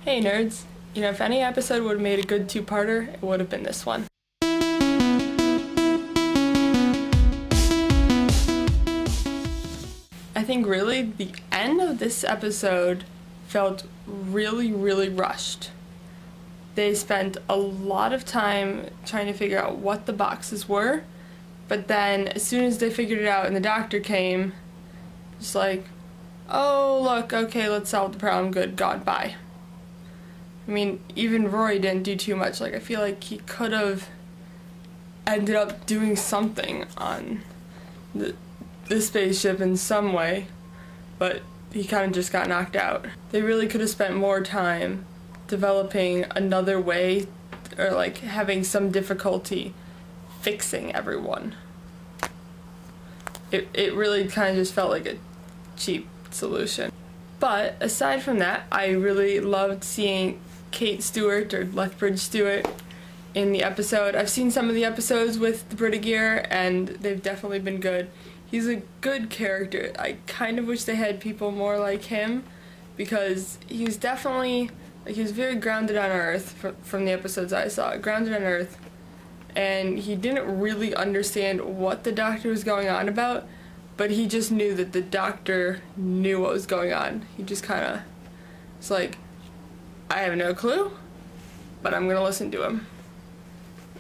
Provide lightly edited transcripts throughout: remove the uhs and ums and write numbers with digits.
Hey nerds! You know, if any episode would have made a good two-parter, it would have been this one. I think really the end of this episode felt really rushed. They spent a lot of time trying to figure out what the boxes were, but then as soon as they figured it out and the doctor came, it's like, oh look, okay, let's solve the problem, good, God, bye. I mean, even Roy didn't do too much. Like, I feel like he could have ended up doing something on the spaceship in some way, but he kind of just got knocked out. They really could have spent more time developing another way, or like having some difficulty fixing everyone. It really kind of just felt like a cheap solution. But aside from that, I really loved seeing Kate Stewart, or Lethbridge Stewart, in the episode. I've seen some of the episodes with the Brigadier, and they've definitely been good. He's a good character. I kind of wish they had people more like him, because he's definitely, like, he was very grounded on Earth from the episodes I saw. Grounded on Earth, and he didn't really understand what the doctor was going on about, but he just knew that the doctor knew what was going on. He just kind of was like, I have no clue, but I'm gonna listen to him.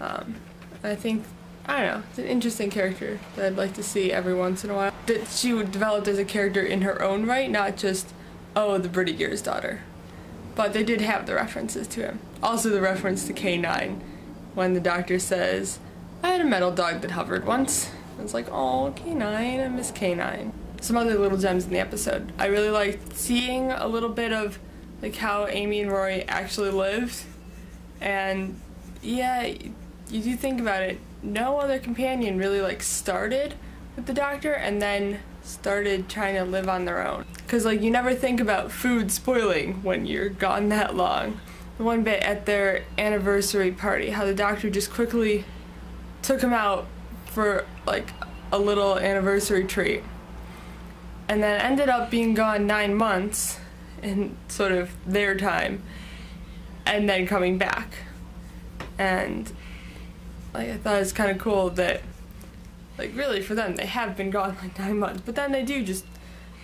I think, I don't know, it's an interesting character that I'd like to see every once in a while. That she would develop as a character in her own right, not just, oh, the Brigadier's daughter. But they did have the references to him. Also the reference to K9, when the doctor says, I had a metal dog that hovered once. It's like, oh, K9, I miss K9. Some other little gems in the episode. I really liked seeing a little bit of like how Amy and Roy actually lived. And yeah, you do think about it, no other companion really like started with the doctor and then started trying to live on their own. Cause like you never think about food spoiling when you're gone that long. The one bit at their anniversary party, how the doctor just quickly took him out for like a little anniversary treat and then ended up being gone 9 months in sort of their time and then coming back. And like I thought it was kind of cool that like really for them they have been gone like 9 months, but then they do just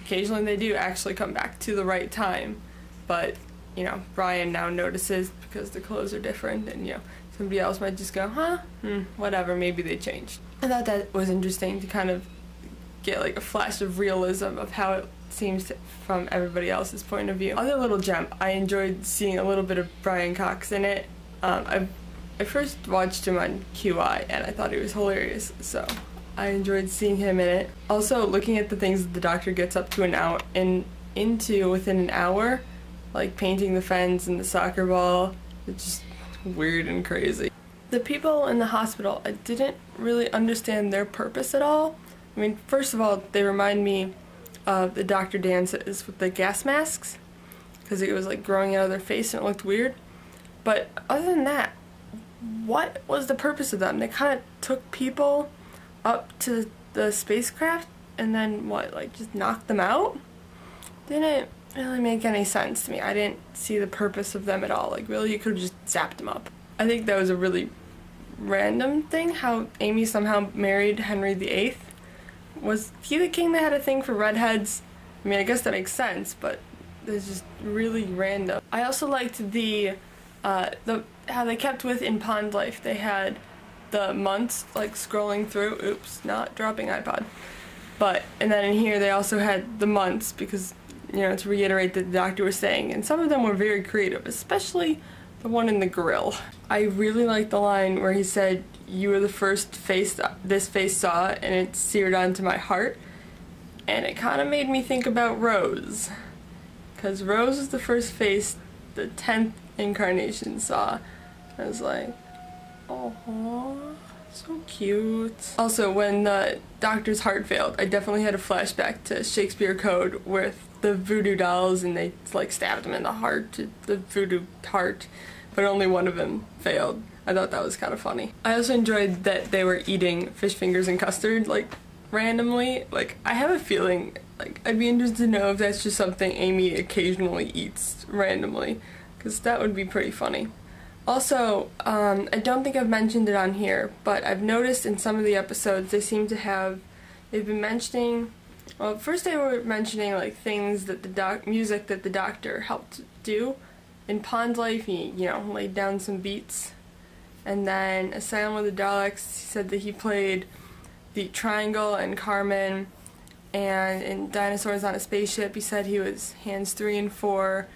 occasionally they do actually come back to the right time. But you know, Brian now notices because the clothes are different, and you know, somebody else might just go, huh, whatever, maybe they changed. I thought that was interesting to kind of get like a flash of realism of how it seems from everybody else's point of view. Other little gem, I enjoyed seeing a little bit of Brian Cox in it. I first watched him on QI and I thought he was hilarious, so I enjoyed seeing him in it. Also, looking at the things that the doctor gets up to within an hour, like painting the fence and the soccer ball, it's just weird and crazy. The people in the hospital, I didn't really understand their purpose at all. I mean, first of all, they remind me of the Dr. dances with the gas masks, because it was like growing out of their face and it looked weird. But other than that, what was the purpose of them? They kind of took people up to the spacecraft and then what, like just knocked them out? Didn't really make any sense to me. I didn't see the purpose of them at all. Like really, you could have just zapped them up. I think that was a really random thing, how Amy somehow married Henry VIII. Was he the king that had a thing for redheads? I mean, I guess that makes sense, but it's just really random. I also liked how they kept with in Pond Life. They had the months like scrolling through. Oops, not dropping iPod. And then in here they also had the months because, you know, to reiterate that the doctor was saying, and some of them were very creative, especially the one in the grill. I really liked the line where he said, you were the first face this face saw, and it seared onto my heart. And it kind of made me think about Rose, because Rose was the first face the 10th incarnation saw. I was like, oh, so cute. Also, when the doctor's heart failed, I definitely had a flashback to Shakespeare Code with the voodoo dolls, and they like stabbed him in the heart, the voodoo heart, but only one of them failed. I thought that was kind of funny. I also enjoyed that they were eating fish fingers and custard like randomly. Like, I have a feeling, like, I'd be interested to know if that's just something Amy occasionally eats randomly, because that would be pretty funny. Also, I don't think I've mentioned it on here, but I've noticed in some of the episodes they've been mentioning, well, first they were mentioning like things that music that the Doctor helped do. In Pond's life, he, laid down some beats. And then Asylum with the Daleks, he said that he played the Triangle and Carmen. And in Dinosaurs on a Spaceship, he said he was hands 3 and 4.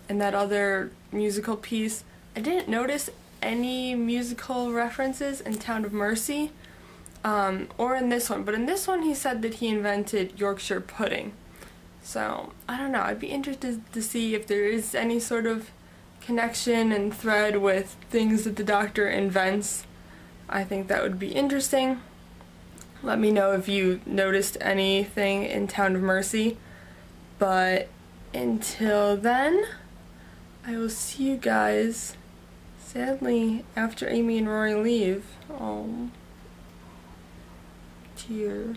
And that other musical piece, I didn't notice any musical references in Town of Mercy, or in this one. But in this one, he said that he invented Yorkshire pudding. So, I don't know. I'd be interested to see if there is any sort of connection and thread with things that the Doctor invents. I think that would be interesting. Let me know if you noticed anything in Town of Mercy. But until then, I will see you guys, sadly, after Amy and Rory leave. Oh, tear.